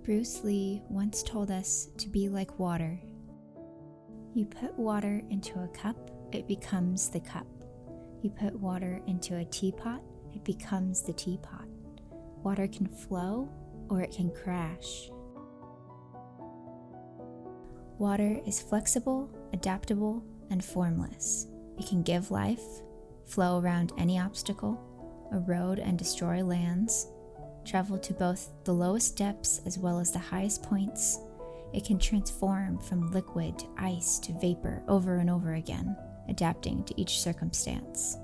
Bruce Lee once told us to be like water. You put water into a cup, it becomes the cup. You put water into a teapot, it becomes the teapot. Water can flow or it can crash. Water is flexible, adaptable, and formless. It can give life, flow around any obstacle, erode and destroy lands, travel to both the lowest depths as well as the highest points. It can transform from liquid to ice to vapor over and over again, adapting to each circumstance.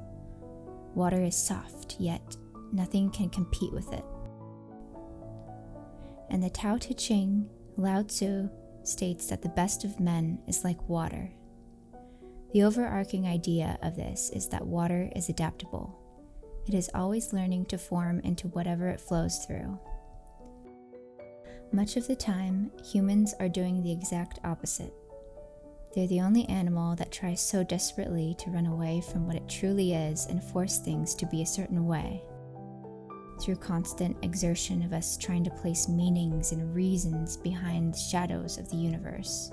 Water is soft, yet nothing can compete with it. And the Tao Te Ching, Lao Tzu, states that the best of men is like water. The overarching idea of this is that water is adaptable. It is always learning to form into whatever it flows through. Much of the time, humans are doing the exact opposite. They're the only animal that tries so desperately to run away from what it truly is and force things to be a certain way. Through constant exertion of us trying to place meanings and reasons behind the shadows of the universe,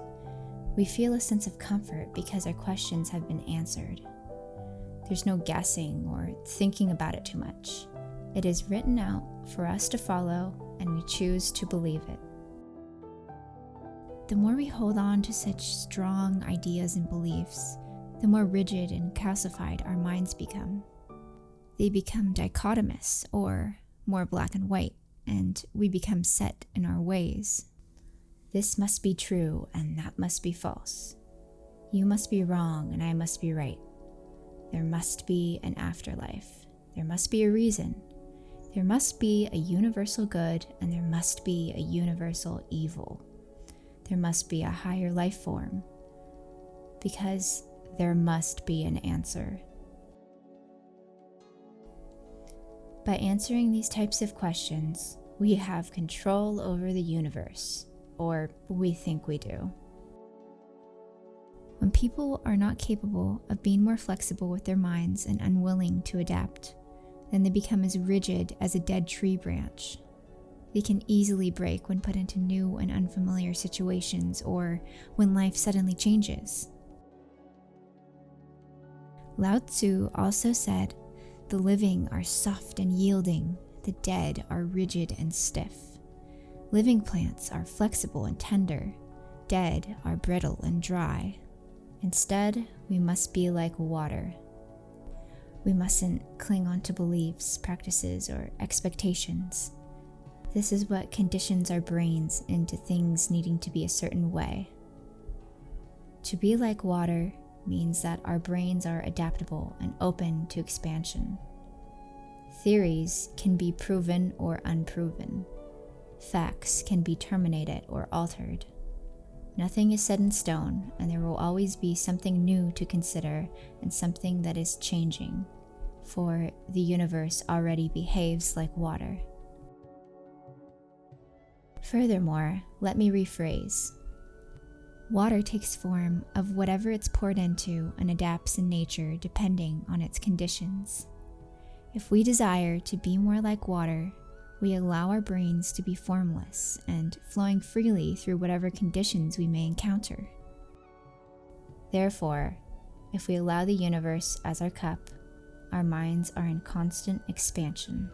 we feel a sense of comfort because our questions have been answered. There's no guessing or thinking about it too much. It is written out for us to follow, and we choose to believe it. The more we hold on to such strong ideas and beliefs, the more rigid and calcified our minds become. They become dichotomous, or more black and white, and we become set in our ways. This must be true and that must be false. You must be wrong and I must be right. There must be an afterlife. There must be a reason. There must be a universal good and there must be a universal evil. There must be a higher life form, because there must be an answer. By answering these types of questions, we have control over the universe, or we think we do. When people are not capable of being more flexible with their minds and unwilling to adapt, then they become as rigid as a dead tree branch. They can easily break when put into new and unfamiliar situations or when life suddenly changes. Lao Tzu also said, "The living are soft and yielding, the dead are rigid and stiff. Living plants are flexible and tender, dead are brittle and dry. Instead, we must be like water." We mustn't cling on to beliefs, practices, or expectations. This is what conditions our brains into things needing to be a certain way. To be like water means that our brains are adaptable and open to expansion. Theories can be proven or unproven. Facts can be terminated or altered. Nothing is set in stone, and there will always be something new to consider and something that is changing, for the universe already behaves like water. Furthermore, let me rephrase. Water takes form of whatever it's poured into and adapts in nature depending on its conditions. If we desire to be more like water, we allow our brains to be formless and flowing freely through whatever conditions we may encounter. Therefore, if we allow the universe as our cup, our minds are in constant expansion.